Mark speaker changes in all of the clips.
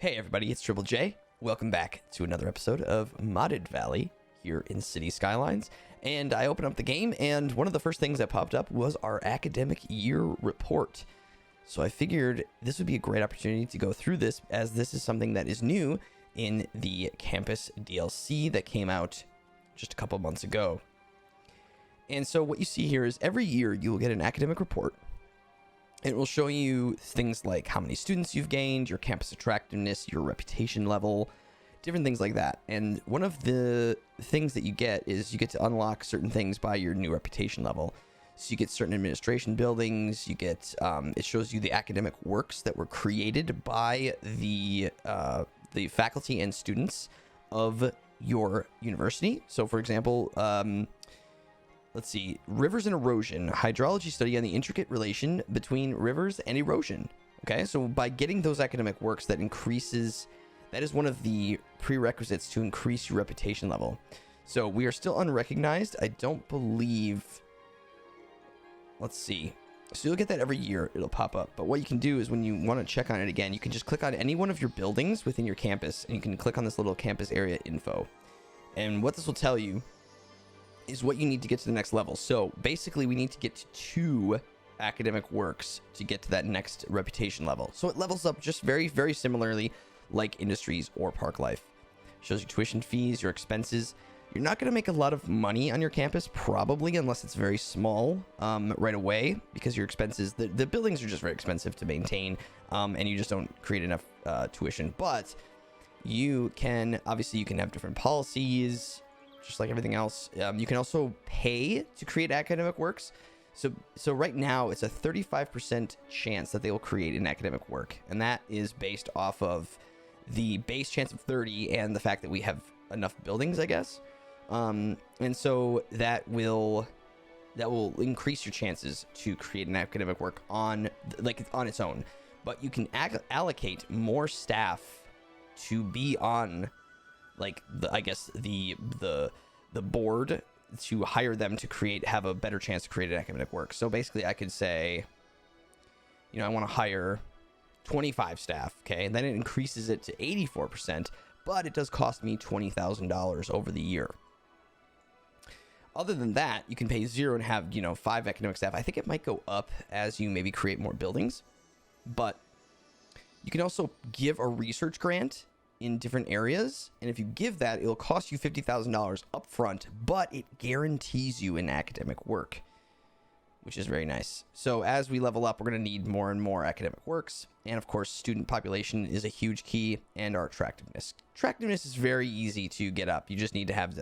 Speaker 1: Hey everybody, it's Triple J. Welcome back to another episode of Modded Valley here in City Skylines. And I opened up the game, and one of the first things that popped up was our academic year report. So I figured this would be a great opportunity to go through this, as this is something that is new in the campus DLC that came out just a couple months ago. And so what you see here is every year you will get an academic report. It will show you things like how many students you've gained, your campus attractiveness, your reputation level, different things like that. And one of the things that you get is you get to unlock certain things by your new reputation level. So you get certain administration buildings, you get, it shows you the academic works that were created by the faculty and students of your university. So for example, let's see, rivers and erosion, hydrology study on the intricate relation between rivers and erosion. Okay, so by getting those academic works, that is one of the prerequisites to increase your reputation level. So we are still unrecognized. I don't believe, let's see. So you'll get that every year, it'll pop up. But what you can do is when you want to check on it again, you can just click on any one of your buildings within your campus, and you can click on this little campus area info. And what this will tell you is what you need to get to the next level. So basically we need to get to 2 academic works to get to that next reputation level. So it levels up just very, very similarly like industries or park life. Shows you tuition fees, your expenses. You're not going to make a lot of money on your campus, probably, unless it's very small right away, because your expenses, the buildings are just very expensive to maintain, and you just don't create enough tuition. But you can, obviously you can have different policies, just like everything else. You can also pay to create academic works. So right now it's a 35% chance that they will create an academic work, and that is based off of the base chance of 30 and the fact that we have enough buildings, I guess. And so that will increase your chances to create an academic work on its own. But you can allocate more staff to be on, like, the board, to hire them to have a better chance to create an academic work. So basically I could say, you know, I want to hire 25 staff, okay, and then it increases it to 84%, but it does cost me $20,000 over the year. Other than that, you can pay 0 and have, 5 academic staff. I think it might go up as you maybe create more buildings, but you can also give a research grant in different areas, and if you give that, it'll cost you $50,000 up front, but it guarantees you an academic work, which is very nice. So as we level up, we're going to need more and more academic works, and of course student population is a huge key, and our attractiveness is very easy to get up. You just need to have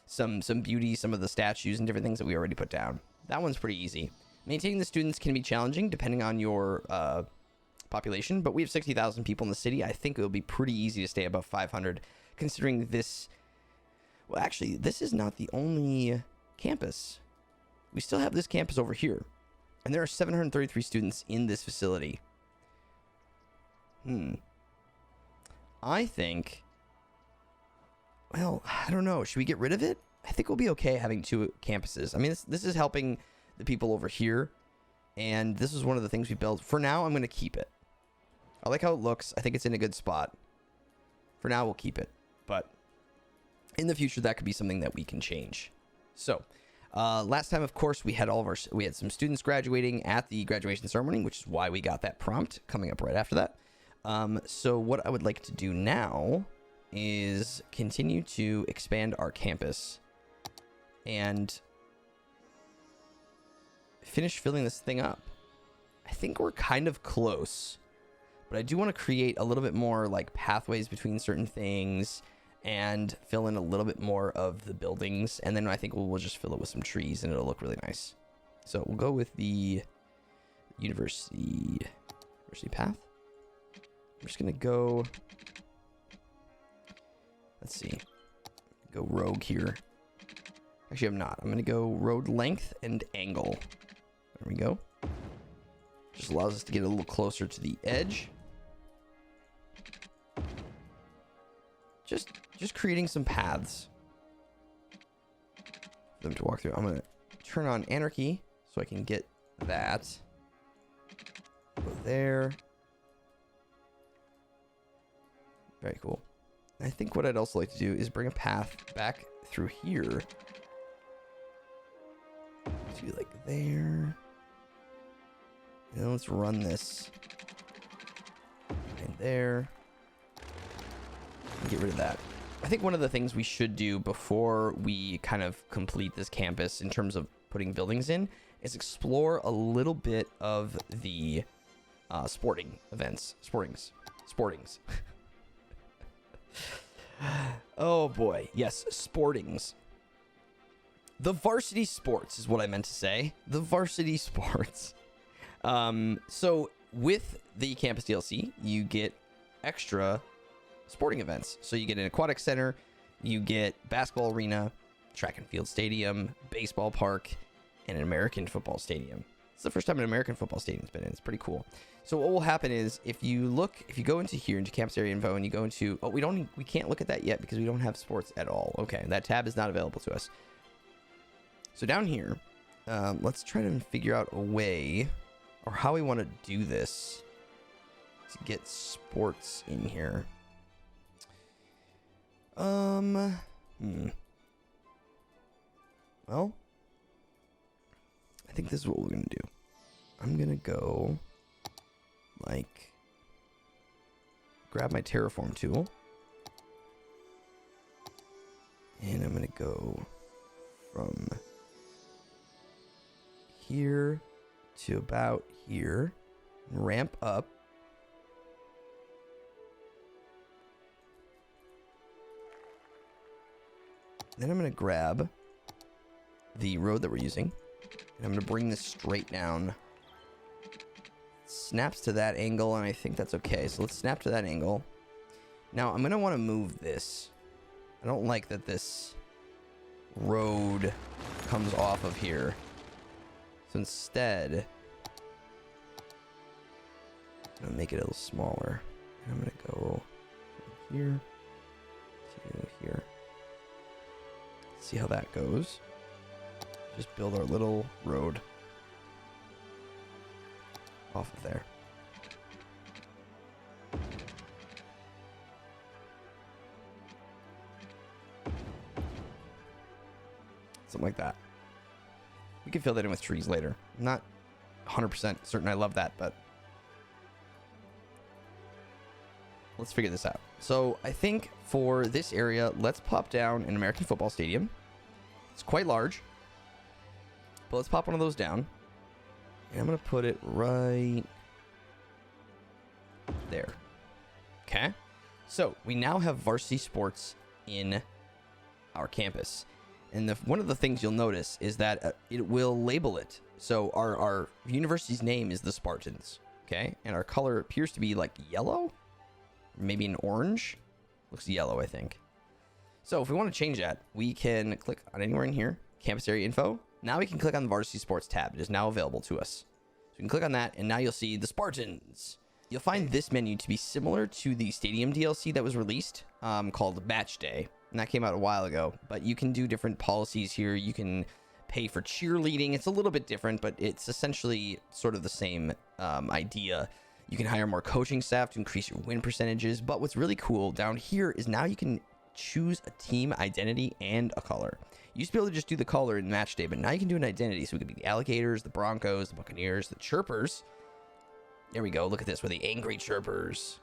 Speaker 1: some beauty, some of the statues and different things that we already put down. That one's pretty easy. Maintaining the students can be challenging depending on your population, but we have 60,000 people in the city. I think it will be pretty easy to stay above 500, considering this. Well, actually, this is not the only campus. We still have this campus over here, and there are 733 students in this facility. I think, well, I don't know. Should we get rid of it? I think we'll be okay having 2 campuses. I mean, this is helping the people over here, and this is one of the things we built. For now, I'm going to keep it. I like how it looks. I think it's in a good spot. For now, we'll keep it. But in the future, that could be something that we can change. So, last time, of course, we had some students graduating at the graduation ceremony, which is why we got that prompt coming up right after that. So what I would like to do now is continue to expand our campus and finish filling this thing up. I think we're kind of close, but I do want to create a little bit more like pathways between certain things and fill in a little bit more of the buildings, and then I think we'll just fill it with some trees and it'll look really nice. So we'll go with the university path. I'm just gonna go, let's see, go rogue here. Actually, I'm not. I'm gonna go road length and angle. There we go. Just allows us to get a little closer to the edge. Just creating some paths for them to walk through. I'm gonna turn on anarchy so I can get that. Go there. Very cool. I think what I'd also like to do is bring a path back through here. To like there. And let's run this. And there. And get rid of that. I think one of the things we should do before we kind of complete this campus in terms of putting buildings in is explore a little bit of the sporting events. Sportings. Oh boy. Yes, sportings. The varsity sports is what I meant to say. The varsity sports. So with the campus DLC, you get extra sporting events. So you get an aquatic center, you get basketball arena, track and field stadium, baseball park, and an American football stadium. It's the first time an American football stadium's been in. It's pretty cool. So what will happen is if you go into here into campus area info and you go into, we can't look at that yet because we don't have sports at all. Okay, that tab is not available to us. So down here, let's try to figure out a way or how we want to do this to get sports in here. Well, I think this is what we're going to do. I'm going to go, like, grab my terraform tool. And I'm going to go from here to about here. Ramp up. Then I'm going to grab the road that we're using. And I'm going to bring this straight down. Snaps to that angle, and I think that's okay. So let's snap to that angle. Now, I'm going to want to move this. I don't like that this road comes off of here. So instead, I'm going to make it a little smaller. And I'm going to go from here to here. See how that goes. Just build our little road off of there. Something like that. We can fill that in with trees later. I'm not 100% certain I love that, but let's figure this out. So I think for this area, let's pop down an American football stadium. It's quite large, but let's pop one of those down. And I'm going to put it right there. Okay. So we now have varsity sports in our campus. And one of the things you'll notice is that it will label it. So our university's name is the Spartans. Okay. And our color appears to be like yellow. Maybe an orange. Looks yellow, I think. So if we want to change that, we can click on anywhere in here. Campus area info. Now we can click on the varsity sports tab. It is now available to us. So we can click on that, and now you'll see the Spartans. You'll find this menu to be similar to the stadium DLC that was released, called Match Day. And that came out a while ago. But you can do different policies here. You can pay for cheerleading. It's a little bit different, but it's essentially sort of the same idea. You can hire more coaching staff to increase your win percentages. But what's really cool down here is now you can choose a team identity and a color. You used to be able to just do the color in match day, but now you can do an identity. So it could be the Alligators, the Broncos, the Buccaneers, the Chirpers. There we go. Look at this. We're the Angry Chirpers.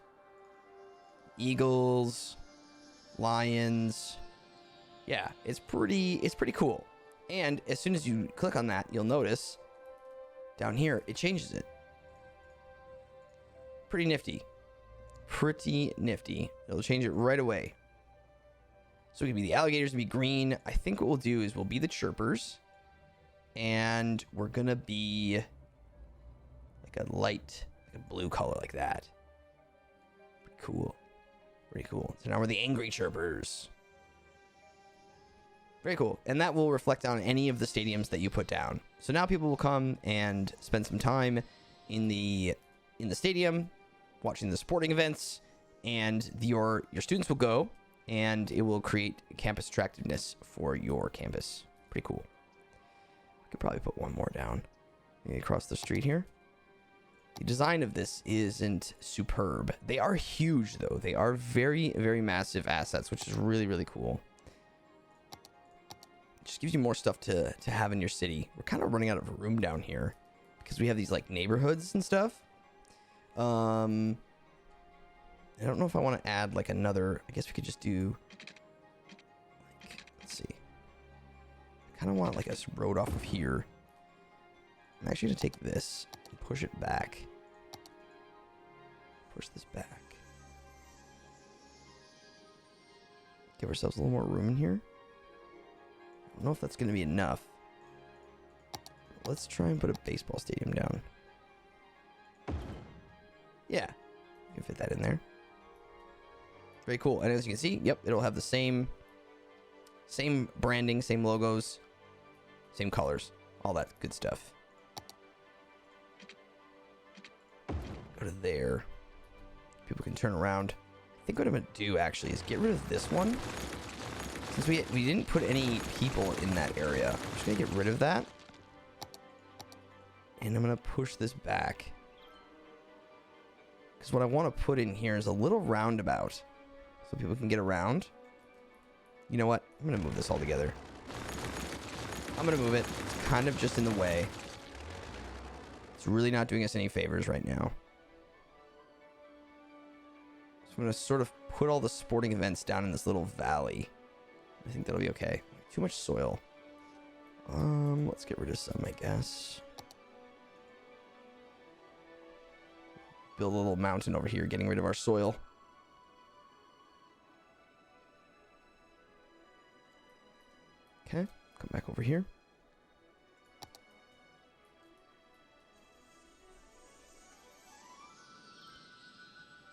Speaker 1: Eagles, Lions. Yeah, it's pretty cool. And as soon as you click on that, you'll notice down here, it changes it. Pretty nifty. Pretty nifty. It'll change it right away. So it could be the Alligators to be green. I think what we'll do is we'll be the Chirpers. And we're going to be like a light, like a blue color like that. Pretty cool. Pretty cool. So now we're the Angry Chirpers. Very cool. And that will reflect on any of the stadiums that you put down. So now people will come and spend some time in the stadium watching the sporting events, and your students will go, and it will create campus attractiveness for your campus. Pretty cool. I could probably put one more down. Maybe across the street here. The design of this isn't superb. They are huge, though. They are very, very massive assets, which is really, really cool. It just gives you more stuff to have in your city. We're kind of running out of room down here because we have these like neighborhoods and stuff. I don't know if I want to add like another. I guess we could just do. Like, let's see. I kind of want like a road off of here. I'm actually gonna take this and push it back. Push this back. Give ourselves a little more room in here. I don't know if that's gonna be enough. Let's try and put a baseball stadium down. Yeah, you can fit that in there. Very cool. And as you can see, yep, it'll have the same branding, same logos, same colors, all that good stuff. Go to there. People can turn around. I think what I'm gonna do actually is get rid of this one. Since we didn't put any people in that area, I'm just gonna get rid of that. And I'm gonna push this back. Because what I want to put in here is a little roundabout. So people can get around. You know what? I'm going to move this all together. I'm going to move it. It's kind of just in the way. It's really not doing us any favors right now. So I'm going to sort of put all the sporting events down in this little valley. I think that'll be okay. Too much soil. Let's get rid of some, I guess. Build a little mountain over here, getting rid of our soil. Okay, come back over here.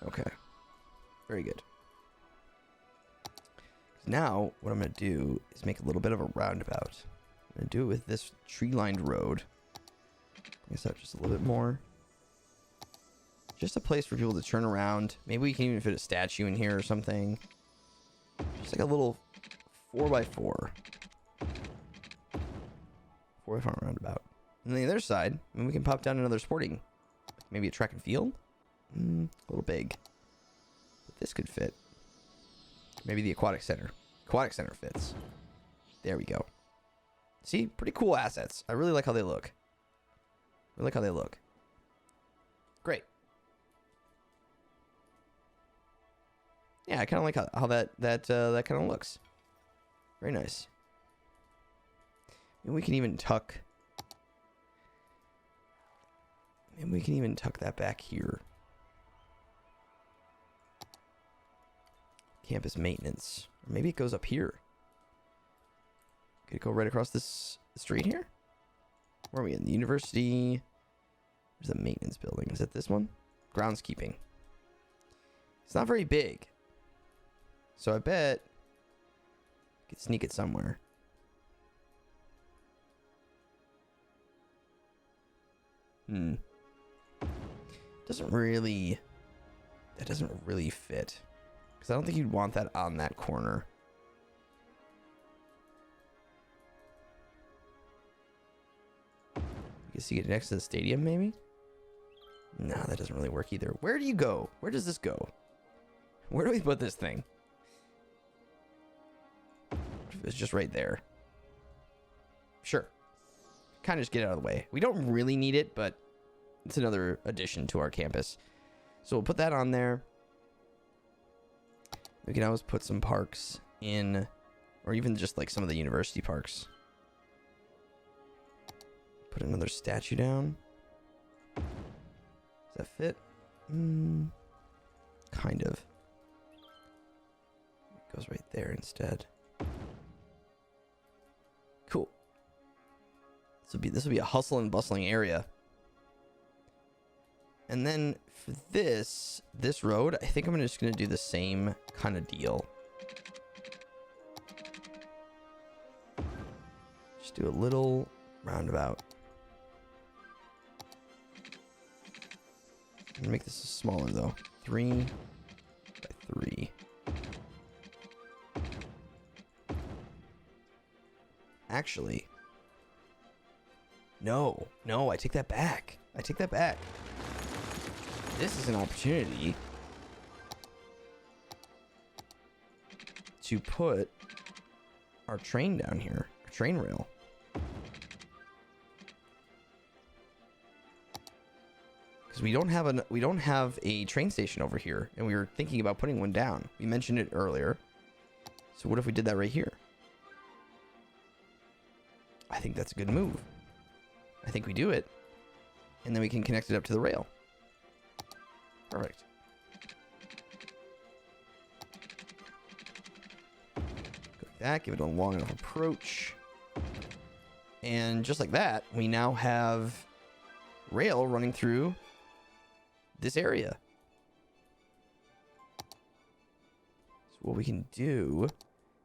Speaker 1: Okay, very good. Now, what I'm going to do is make a little bit of a roundabout. I'm going to do it with this tree-lined road. I guess out just a little bit more. Just a place for people to turn around. Maybe we can even fit a statue in here or something. Just like a little 4x4. 4x4 roundabout. And on the other side, I mean, we can pop down another sporting. Maybe a track and field? A little big. But this could fit. Maybe the aquatic center. Aquatic center fits. There we go. See? Pretty cool assets. I really like how they look. I like how they look. Great. Yeah, I kind of like how that kind of looks. Very nice. And we can even tuck. And we can even tuck that back here. Campus maintenance. Or maybe it goes up here. Could it go right across this street here? Where are we in? The university. There's the maintenance building. Is it this one? Groundskeeping. It's not very big. So I bet I could sneak it somewhere. Doesn't really... That doesn't really fit. Because I don't think you'd want that on that corner. I guess you get next to the stadium, maybe? No, that doesn't really work either. Where do you go? Where does this go? Where do we put this thing? It's just right there. Sure. Kind of just get it out of the way. We don't really need it, but it's another addition to our campus. So we'll put that on there. We can always put some parks in, or even just like some of the university parks. Put another statue down. Does that fit? Kind of. It goes right there instead. Cool. This will be a hustle and bustling area. And then for this road, I think I'm just going to do the same kind of deal. Just do a little roundabout. I'm going to make this smaller though. 3 by 3. Actually, no, I take that back. this is an opportunity to put our train down here, our train rail. Because we don't have a train station over here, and we were thinking about putting one down. We mentioned it earlier. So what if we did that right here? I think that's a good move. I think we do it, and then we can connect it up to the rail. Perfect. Go like that, give it a long enough approach. And just like that, we now have rail running through this area. So what we can do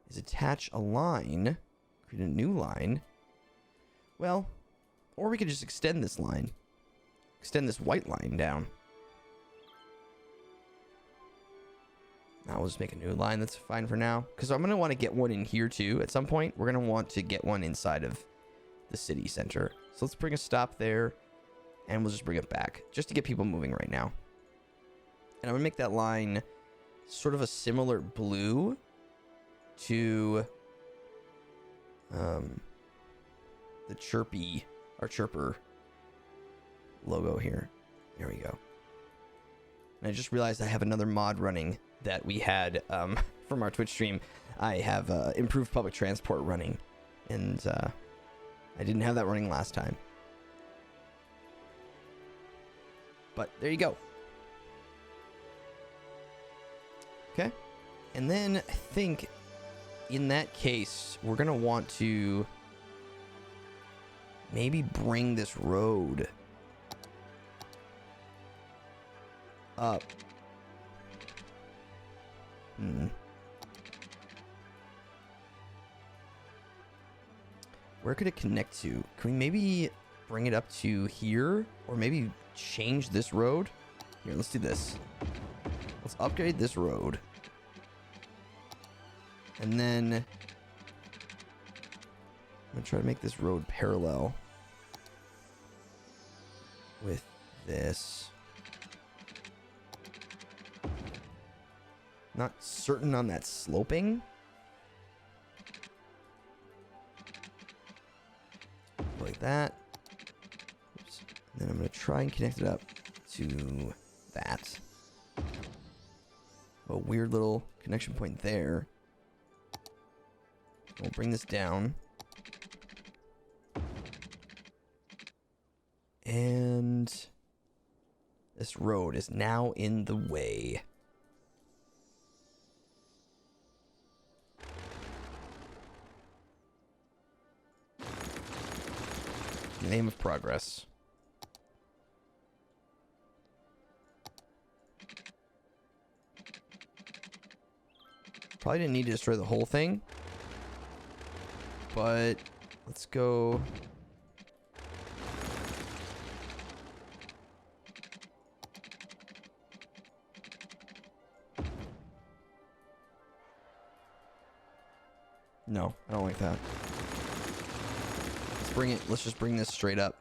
Speaker 1: is attach a line, create a new line. Well, or we could just extend this line. Extend this white line down. Now we'll just make a new line. That's fine for now. Because I'm going to want to get one in here too at some point. We're going to want to get one inside of the city center. So let's bring a stop there. And we'll just bring it back. Just to get people moving right now. And I'm going to make that line sort of a similar blue to the our chirper logo here. There we go. And I just realized I have another mod running that we had from our Twitch stream. I have improved public transport running, and I didn't have that running last time. But there you go. Okay. And then I think in that case, we're going to want to maybe bring this road up. Where could it connect to? Can we maybe bring it up to here? Or maybe change this road? Here, let's do this. Let's upgrade this road. And then I'm going to try to make this road parallel with this. Not certain on that sloping. Like that. Oops. And then I'm going to try and connect it up to that. A weird little connection point there. We'll bring this down. And this road is now in the way. In the name of progress. Probably didn't need to destroy the whole thing. But let's go. No, I don't like that. Let's bring it. Let's just bring this straight up.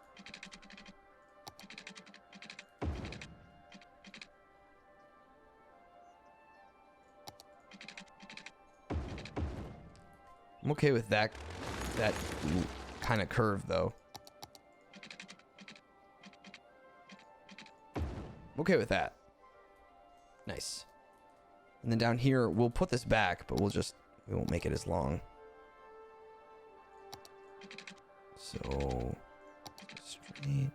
Speaker 1: I'm okay with that kind of curve though. I'm okay with that. Nice. And then down here, we'll put this back, but we won't make it as long. So, straight.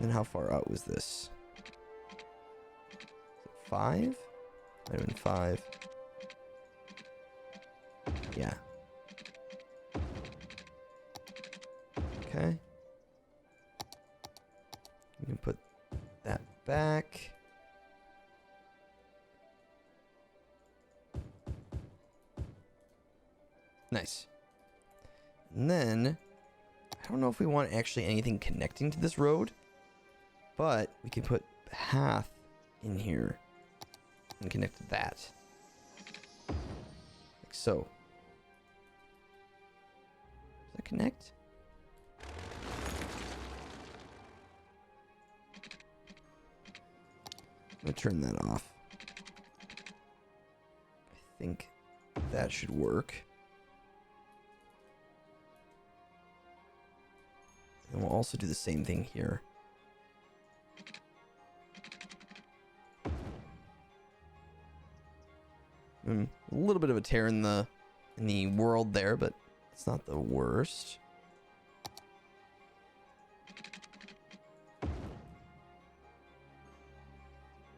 Speaker 1: Then how far out was this? 5? Might have been 5. Yeah. Okay. You can put that back. Nice. And then, I don't know if we want actually anything connecting to this road, but we can put path in here and connect to that. Like so. Does that connect? I'm gonna turn that off. I think that should work. And we'll also do the same thing here. A little bit of a tear in the world there, but it's not the worst.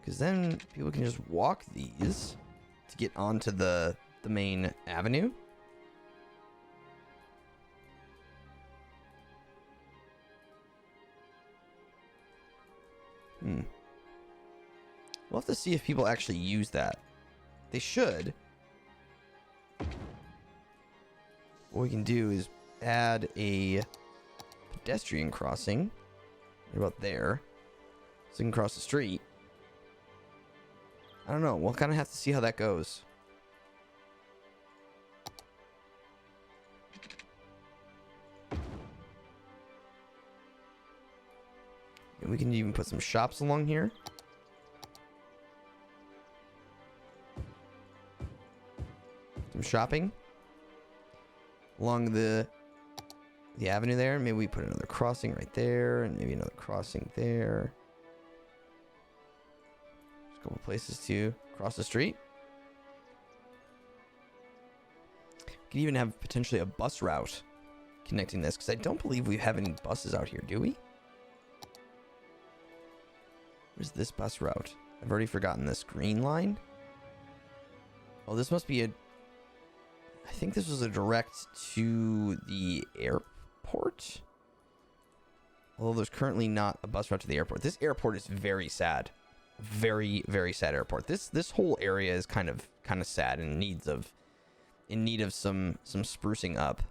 Speaker 1: Because then people can just walk these to get onto the main avenue. We'll have to see if people actually use that. They should. What we can do is add a pedestrian crossing. Right about there. So you can cross the street. I don't know. We'll kind of have to see how that goes. And we can even put some shops along here. Some shopping along the avenue there. Maybe we put another crossing right there, and maybe another crossing there. There's a couple places to cross the street. We could even have potentially a bus route connecting this, because I don't believe we have any buses out here, do we? Where's this bus route? I've already forgotten this. Green line? Oh, this must be a... I think this was a direct to the airport. Although there's currently not a bus route to the airport. This airport is very sad. Very, very sad airport. This whole area is kind of sad and in need of some sprucing up.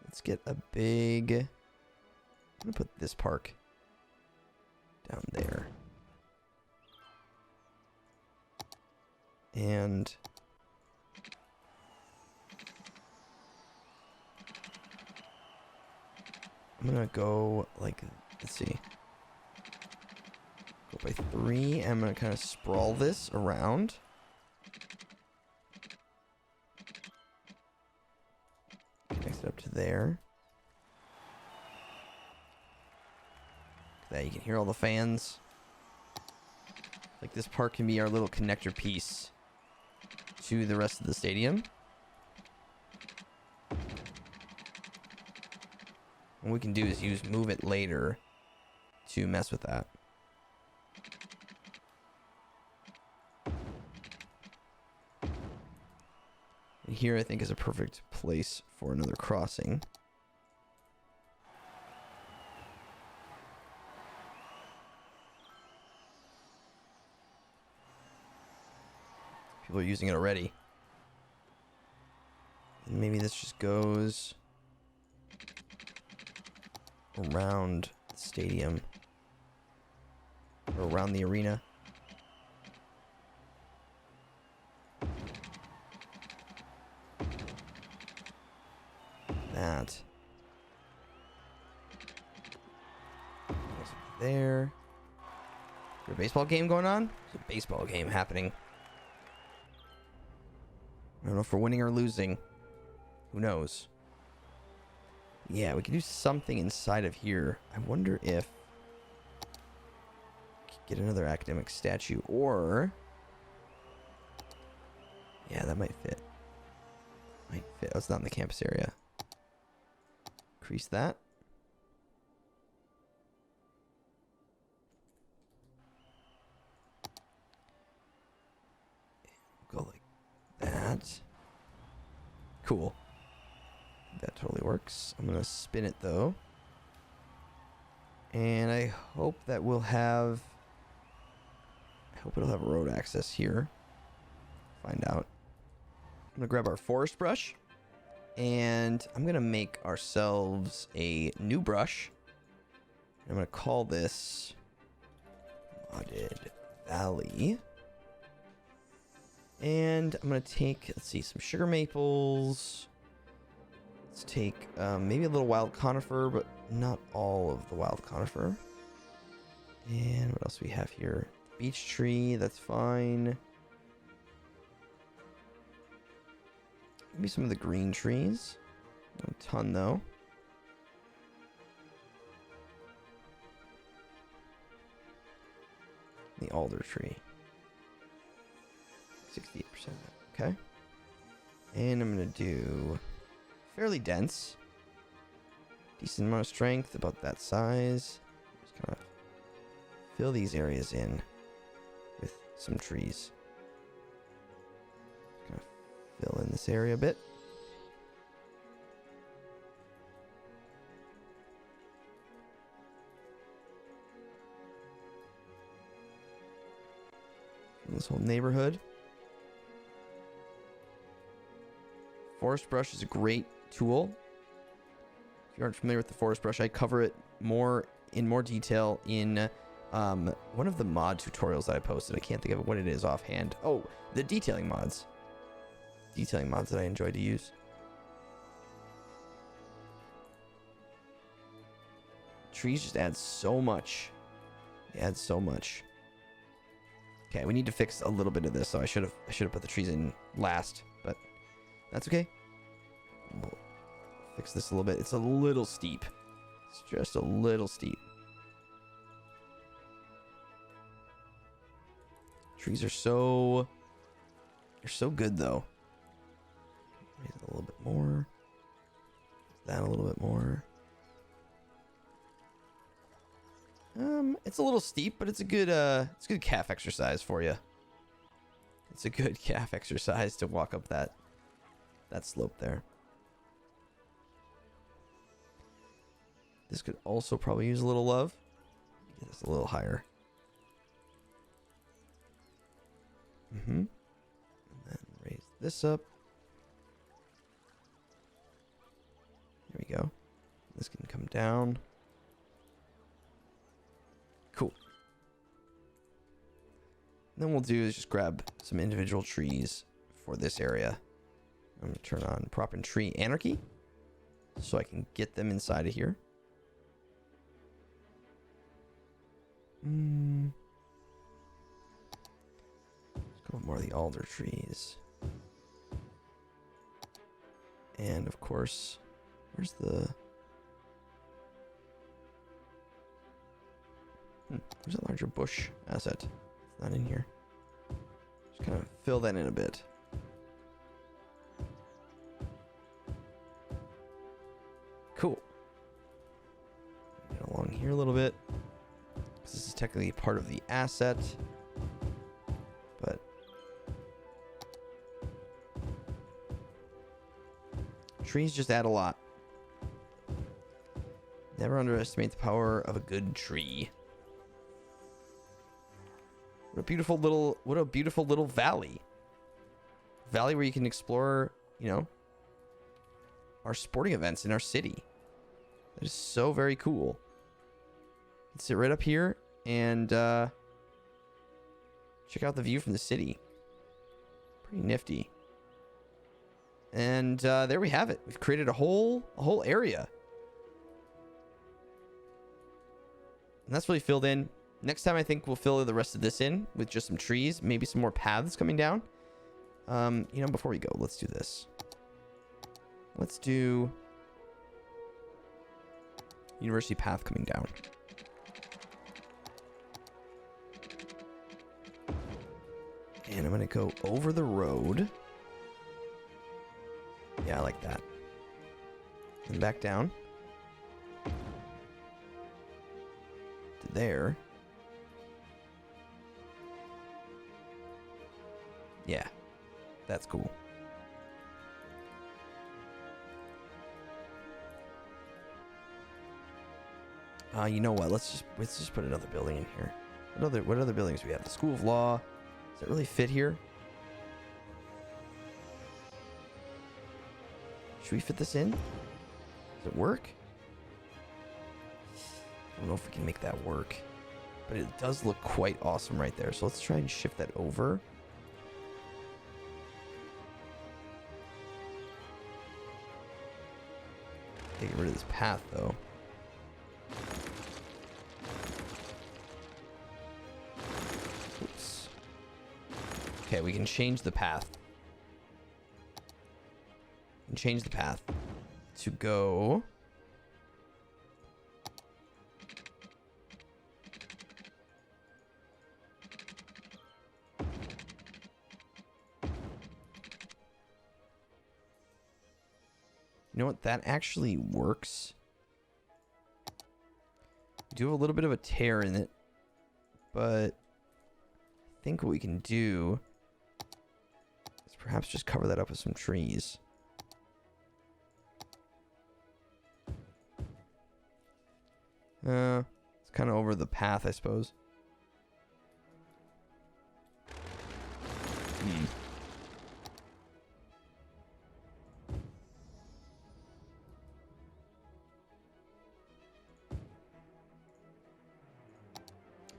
Speaker 1: Let's get a big... I'm gonna put this park down there. And I'm gonna go like, let's see. Go by 3. I'm gonna kind of sprawl this around. Connect it up to there. That you can hear all the fans. Like this park can be our little connector piece to the rest of the stadium. What we can do is move it later to mess with that. And here I think is a perfect place for another crossing. People are using it already. And maybe this just goes around the stadium. Or around the arena. That. There. Is there a baseball game going on? There's a baseball game happening. I don't know if we're winning or losing. Who knows? Yeah, we can do something inside of here. I wonder if we could get another academic statue, or... Yeah, that might fit. Might fit. Oh, it's not in the campus area. Increase that. Go like that. Cool. That totally works. I'm gonna spin it though. And I hope that we'll have... I hope it'll have road access here. Find out. I'm gonna grab our forest brush. And I'm gonna make ourselves a new brush. I'm gonna call this Modded Valley. And I'm gonna take, let's see, some sugar maples, Let's take maybe a little wild conifer, but not all of the wild conifer. And what else do we have here? Beech tree, that's fine. Maybe some of the green trees. Not a ton, though. The alder tree. 68%. Okay. And I'm going to do fairly dense. Decent amount of strength, about that size. Just kind of fill these areas in with some trees. Kind of fill in this area a bit. This whole neighborhood. Forest brush is a great tool. If you aren't familiar with the forest brush, I cover it in more detail in one of the mod tutorials that I posted. I can't think of what it is offhand. Oh, the detailing mods. Detailing mods that I enjoy to use. Trees just add so much. They add so much. Okay, we need to fix a little bit of this, so I should have put the trees in last, but that's okay. We'll fix this a little bit. It's a little steep. It's just a little steep. Trees are so... They're so good, though. Raise it a little bit more. That a little bit more. It's a little steep, but it's a good calf exercise for you. It's a good calf exercise to walk up that slope there. This could also probably use a little love. Get this a little higher. And then raise this up. There we go. This can come down. Cool. Then we'll do is just grab some individual trees for this area. I'm going to turn on prop and tree anarchy so I can get them inside of here. Let's go with more of the alder trees. And of course, where's the... There's a larger bush asset. It's not in here. Just kind of fill that in a bit. Cool. Get along here a little bit. This is technically part of the asset. But trees just add a lot. Never underestimate the power of a good tree. What a beautiful little valley. Valley where you can explore, you know, our sporting events in our city. That is so very cool. You can sit right up here and check out the view from the city. Pretty nifty. And there we have it. We've created a whole area. And that's really filled in. Next time, I think we'll fill the rest of this in with just some trees, maybe some more paths coming down. You know, before we go, let's do this. Let's do university path coming down. And I'm going to go over the road. Yeah, I like that. And back down. To there. Yeah, that's cool. You know what? Let's just put another building in here. What other buildings do we have? The School of Law. Does it really fit here? Should we fit this in? Does it work? I don't know if we can make that work, but it does look quite awesome right there. So let's try and shift that over. Gotta get rid of this path, though. Oops. Okay, we can change the path. We can change the path to go... You know what? That actually works. We do have a little bit of a tear in it, but I think what we can do is perhaps just cover that up with some trees. It's kind of over the path, I suppose.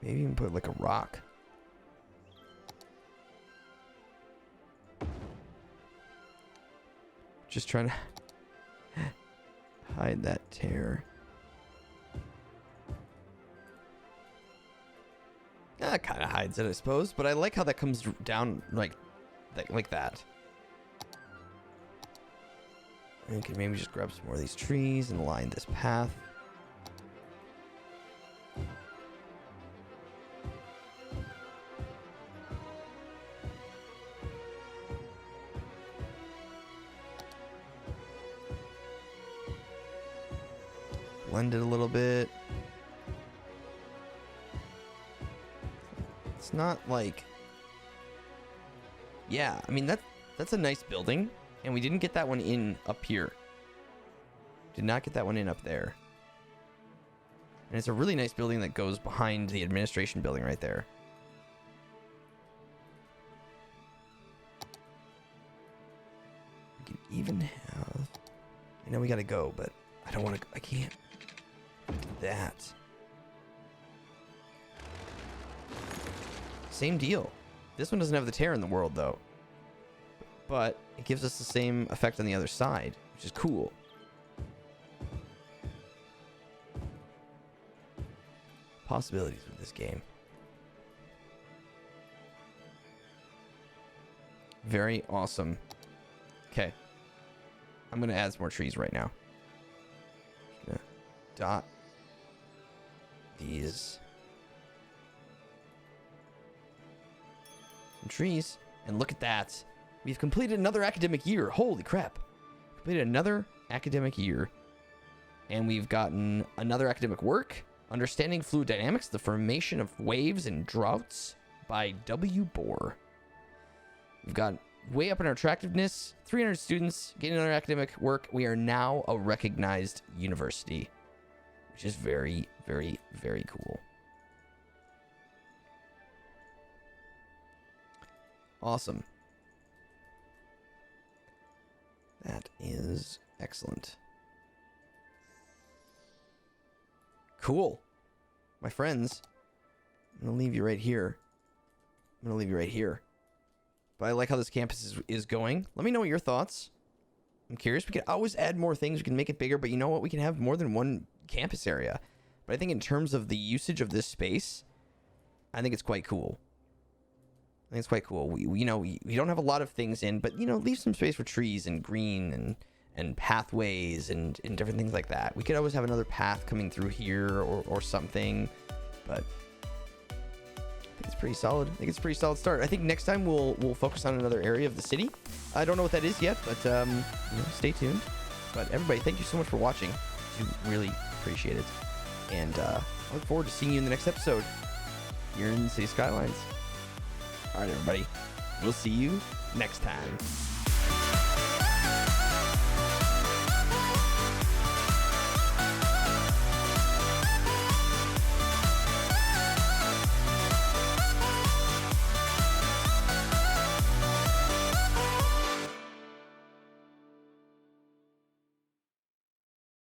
Speaker 1: Maybe even put like a rock. Just trying to hide that tear. That kind of hides it, I suppose, but I like how that comes down like that. And we can maybe just grab some more of these trees and line this path. Blend it a little bit. It's not like... Yeah, I mean, that's a nice building. And we didn't get that one in up here. Did not get that one in up there. And it's a really nice building that goes behind the administration building right there. We can even have... I know we gotta go, but I don't want to... I can't... That. Same deal. This one doesn't have the tear in the world, though. But it gives us the same effect on the other side, which is cool. Possibilities with this game. Very awesome. Okay. I'm going to add some more trees right now. Just gonna dot these some trees, and look at that. We've completed another academic year. Holy crap. Completed another academic year. And we've gotten another academic work. Understanding Fluid Dynamics, the Formation of Waves and Droughts by W. Bohr. We've got way up in our attractiveness. 300 students getting another academic work. We are now a recognized university, which is very, very, very cool. Awesome. That is excellent. Cool. My friends, I'm going to leave you right here. I'm going to leave you right here. But I like how this campus is going. Let me know what your thoughts. I'm curious. We can always add more things. We can make it bigger, but you know what? We can have more than one campus area. But I think in terms of the usage of this space, I think it's quite cool. I think it's quite cool. We don't have a lot of things in, but, leave some space for trees and green and pathways and different things like that. We could always have another path coming through here or something, but I think it's pretty solid. I think it's a pretty solid start. I think next time we'll focus on another area of the city. I don't know what that is yet, but stay tuned. But everybody, thank you so much for watching. I really appreciate it. And I look forward to seeing you in the next episode here in City Skylines. All right, everybody. We'll see you next time.